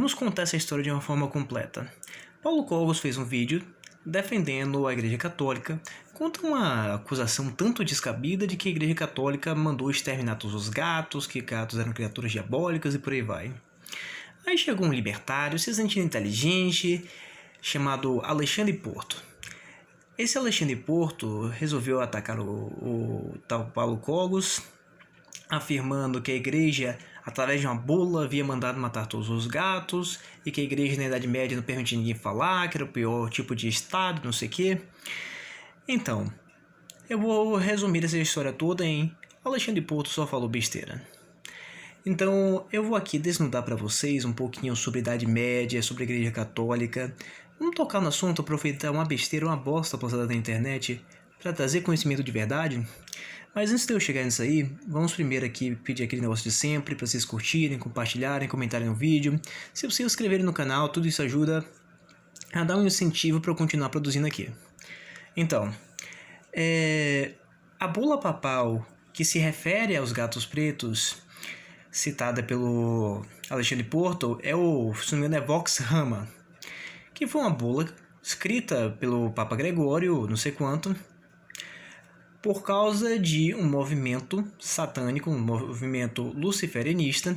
vamos contar essa história de uma forma completa. Paulo Cogos fez um vídeo defendendo a Igreja Católica contra uma acusação tanto descabida de que a Igreja Católica mandou exterminar todos os gatos, que gatos eram criaturas diabólicas e por aí vai. Aí chegou um libertário, se sentindo inteligente, chamado Alexandre Porto. Esse Alexandre Porto resolveu atacar o tal Paulo Cogos, afirmando que a igreja, através de uma bula, havia mandado matar todos os gatos e que a igreja na Idade Média não permitia ninguém falar, que era o pior tipo de estado, não sei o quê. Então, eu vou resumir essa história toda em Alexandre Porto só falou besteira. Então, eu vou aqui desnudar para vocês um pouquinho sobre a Idade Média, sobre a Igreja Católica. Vamos tocar no assunto, aproveitar uma besteira, uma bosta postada na internet para trazer conhecimento de verdade. Mas antes de eu chegar nisso aí, vamos primeiro aqui pedir aquele negócio de sempre para vocês curtirem, compartilharem, comentarem no vídeo. Se vocês se inscreverem no canal, tudo isso ajuda a dar um incentivo para eu continuar produzindo aqui. Então, a bula papal que se refere aos gatos pretos, citada pelo Alexandre Porto, se não me engano, é Vox Rama, que foi uma bula escrita pelo Papa Gregório, não sei quanto, por causa de um movimento satânico, um movimento luciferianista,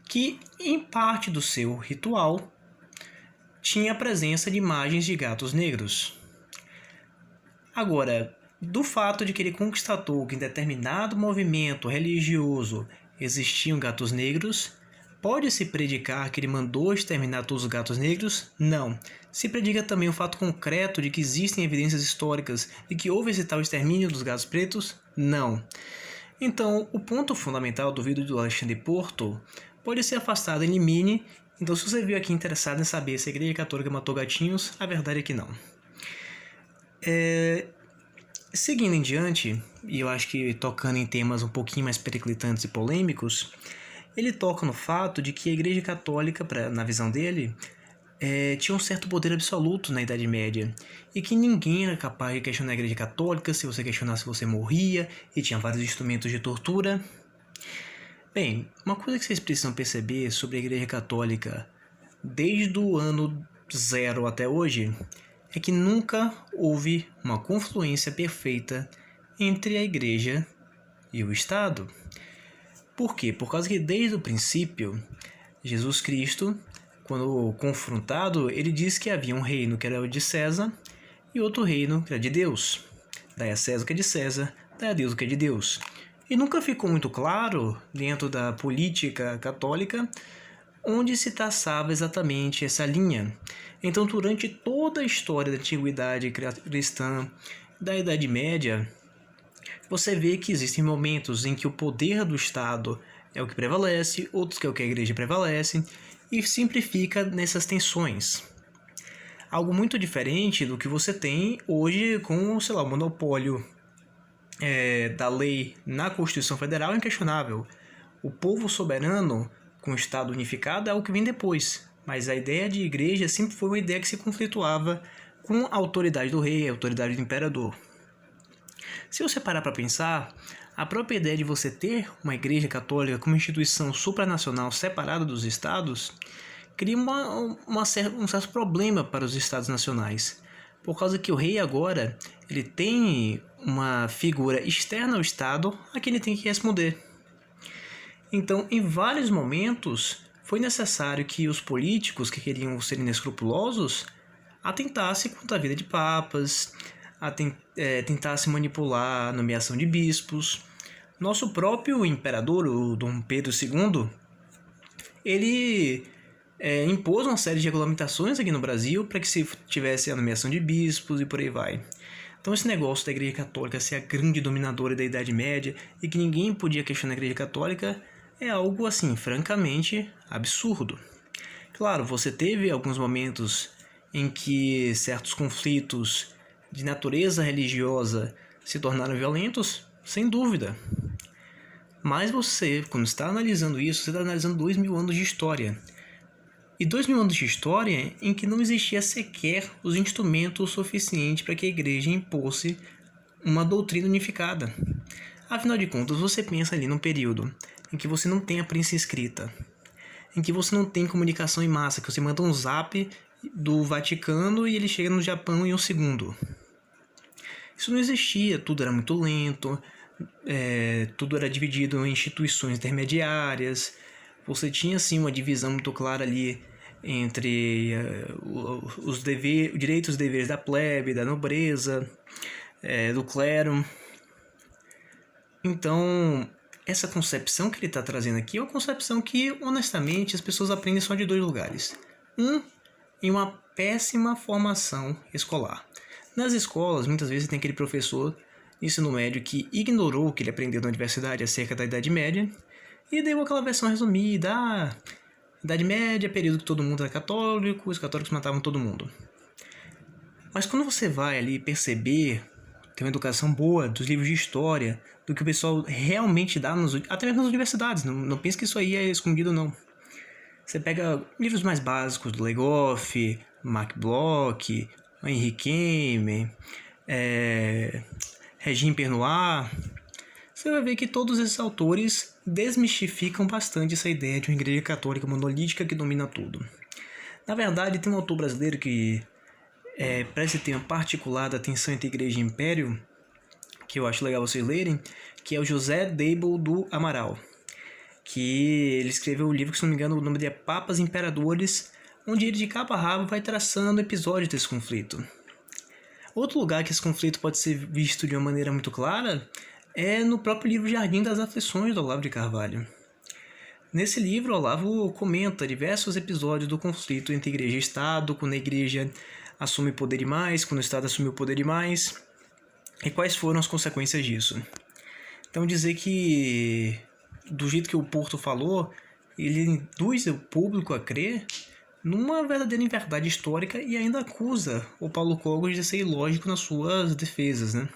que em parte do seu ritual tinha a presença de imagens de gatos negros. Agora, do fato de que ele constatou que em determinado movimento religioso existiam gatos negros, pode-se predicar que ele mandou exterminar todos os gatos negros? Não. Se predica também o fato concreto de que existem evidências históricas de que houve esse tal extermínio dos gatos pretos? Não. Então, o ponto fundamental do vídeo do Alexandre Porto pode ser afastado em limine. Então, se você veio aqui interessado em saber se a Igreja Católica matou gatinhos, a verdade é que não. Seguindo em diante, e eu acho que tocando em temas um pouquinho mais periclitantes e polêmicos, ele toca no fato de que a Igreja Católica, na visão dele, tinha um certo poder absoluto na Idade Média e que ninguém era capaz de questionar a Igreja Católica. Se você questionasse, você morria, e tinha vários instrumentos de tortura. Bem, uma coisa que vocês precisam perceber sobre a Igreja Católica desde o ano 0 até hoje é que nunca houve uma confluência perfeita entre a Igreja e o Estado. Por quê? Por causa que desde o princípio, Jesus Cristo, quando confrontado, ele disse que havia um reino que era o de César e outro reino que era de Deus. Dai a César o que é de César, dai a Deus o que é de Deus. E nunca ficou muito claro, dentro da política católica, onde se traçava exatamente essa linha. Então, durante toda a história da antiguidade cristã, da Idade Média, você vê que existem momentos em que o poder do Estado é o que prevalece, outros que é o que a Igreja prevalece, e sempre fica nessas tensões. Algo muito diferente do que você tem hoje com, o monopólio da lei na Constituição Federal é inquestionável. O povo soberano com o Estado unificado é o que vem depois, mas a ideia de igreja sempre foi uma ideia que se conflituava com a autoridade do rei, a autoridade do imperador. Se você parar para pensar, a própria ideia de você ter uma igreja católica como instituição supranacional separada dos estados cria um certo problema para os estados nacionais, por causa que o rei agora ele tem uma figura externa ao estado a quem ele tem que responder. Então, em vários momentos, foi necessário que os políticos que queriam ser inescrupulosos atentassem contra a vida de papas, tentasse manipular a nomeação de bispos. Nosso próprio imperador, o Dom Pedro II, ele impôs uma série de regulamentações aqui no Brasil para que se tivesse a nomeação de bispos e por aí vai. Então esse negócio da Igreja Católica ser a grande dominadora da Idade Média e que ninguém podia questionar a Igreja Católica é algo assim, francamente absurdo. Claro, você teve alguns momentos em que certos conflitos de natureza religiosa se tornaram violentos, sem dúvida. Mas você, quando está analisando isso, você está analisando 2000 anos de história. E 2000 anos de história em que não existia sequer os instrumentos suficientes para que a igreja impôsse uma doutrina unificada. Afinal de contas, você pensa ali num período em que você não tem a prensa escrita, em que você não tem comunicação em massa, que você manda um zap do Vaticano e ele chega no Japão em um segundo. Isso não existia, tudo era muito lento, tudo era dividido em instituições intermediárias, você tinha assim uma divisão muito clara ali entre os direitos e deveres da plebe, da nobreza, do clero. Então, essa concepção que ele está trazendo aqui é uma concepção que, honestamente, as pessoas aprendem só de dois lugares. Em uma péssima formação escolar. Nas escolas, muitas vezes tem aquele professor de ensino médio que ignorou o que ele aprendeu na universidade acerca da Idade Média e deu aquela versão resumida. Idade Média, período que todo mundo era católico, os católicos matavam todo mundo. Mas quando você vai ali perceber, ter uma educação boa dos livros de história, do que o pessoal realmente dá, até mesmo nas universidades, não pense que isso aí é escondido não. Você pega livros mais básicos do Legoff, Mark Bloch, Henri Keimer, Regine Pernoir, você vai ver que todos esses autores desmistificam bastante essa ideia de uma igreja católica monolítica que domina tudo. Na verdade, tem um autor brasileiro que para esse tema particular da tensão entre igreja e império, que eu acho legal vocês lerem, que é o José Deibel do Amaral, que ele escreveu um livro que, se não me engano, o nome dele é Papas e Imperadores, onde ele de cabo a rabo vai traçando episódios desse conflito. Outro lugar que esse conflito pode ser visto de uma maneira muito clara é no próprio livro Jardim das Aflições, do Olavo de Carvalho. Nesse livro, Olavo comenta diversos episódios do conflito entre igreja e Estado, quando a igreja assume poder demais, quando o Estado assume o poder demais, e quais foram as consequências disso. Então dizer que, do jeito que o Porto falou, ele induz o público a crer numa verdadeira inverdade histórica e ainda acusa o Paulo Cogos de ser ilógico nas suas defesas, né?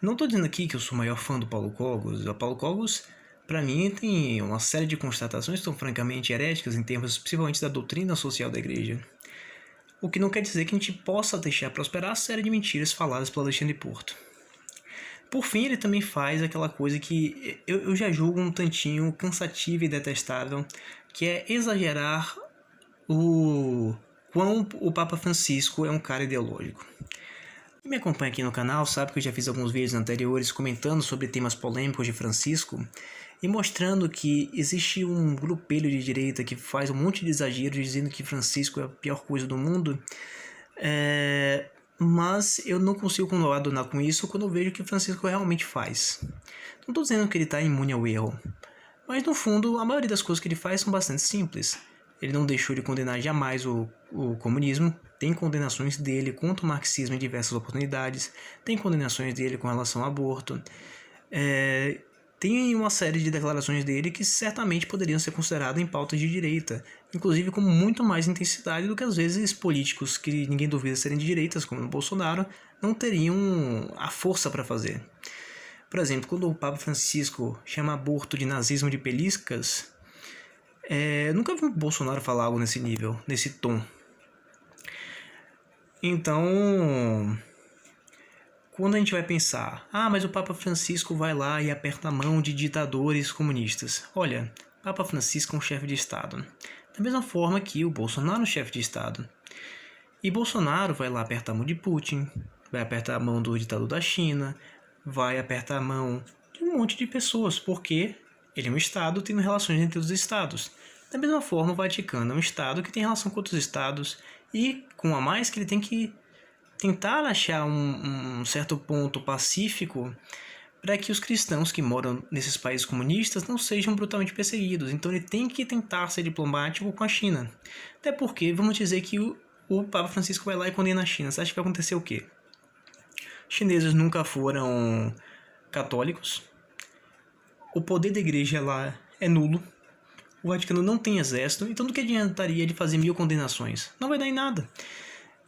Não estou dizendo aqui que eu sou o maior fã do Paulo Cogos. O Paulo Cogos, para mim, tem uma série de constatações que são francamente heréticas em termos principalmente da doutrina social da igreja. O que não quer dizer que a gente possa deixar prosperar a série de mentiras faladas pelo Alexandre Porto. Por fim, ele também faz aquela coisa que eu já julgo um tantinho cansativa e detestável, que é exagerar o quão o Papa Francisco é um cara ideológico. Quem me acompanha aqui no canal sabe que eu já fiz alguns vídeos anteriores comentando sobre temas polêmicos de Francisco e mostrando que existe um grupelho de direita que faz um monte de exageros dizendo que Francisco é a pior coisa do mundo, mas eu não consigo condenar com isso quando eu vejo o que Francisco realmente faz. Não estou dizendo que ele está imune ao erro, mas no fundo a maioria das coisas que ele faz são bastante simples. Ele não deixou de condenar jamais o comunismo, tem condenações dele contra o marxismo em diversas oportunidades, tem condenações dele com relação ao aborto, tem uma série de declarações dele que certamente poderiam ser consideradas em pautas de direita, inclusive com muito mais intensidade do que às vezes políticos que ninguém duvida serem de direitas, como o Bolsonaro, não teriam a força para fazer. Por exemplo, quando o Papa Francisco chama aborto de nazismo de peliscas, nunca vi o Bolsonaro falar algo nesse nível, nesse tom. Então, quando a gente vai pensar, mas o Papa Francisco vai lá e aperta a mão de ditadores comunistas. Olha, Papa Francisco é um chefe de Estado. Da mesma forma que o Bolsonaro é um chefe de Estado. E Bolsonaro vai lá apertar a mão de Putin, vai apertar a mão do ditador da China, vai apertar a mão de um monte de pessoas, porque ele é um Estado tendo relações entre os Estados. Da mesma forma, o Vaticano é um Estado que tem relação com outros Estados e com a mais que ele tem que tentar achar um certo ponto pacífico para que os cristãos que moram nesses países comunistas não sejam brutalmente perseguidos. Então ele tem que tentar ser diplomático com a China. Até porque, vamos dizer que o Papa Francisco vai lá e condena a China. Você acha que vai acontecer o quê? Os chineses nunca foram católicos. O poder da igreja lá é nulo. O Vaticano não tem exército, então do que adiantaria de fazer 1000 condenações? Não vai dar em nada.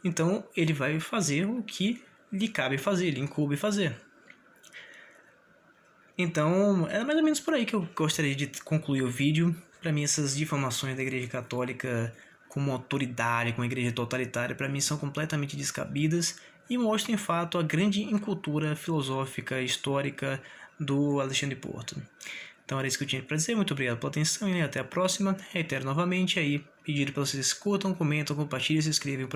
Então ele vai fazer o que lhe cabe fazer, lhe incumbe fazer. Então é mais ou menos por aí que eu gostaria de concluir o vídeo. Para mim, essas difamações da Igreja Católica como autoridade, como igreja totalitária, para mim são completamente descabidas e mostram, em fato, a grande incultura filosófica, histórica do Alexandre Porto. Então era isso que eu tinha para dizer. Muito obrigado pela atenção e até a próxima. Reitero novamente aí, pedir para vocês curtam, comentam, compartilhem e se inscrevam.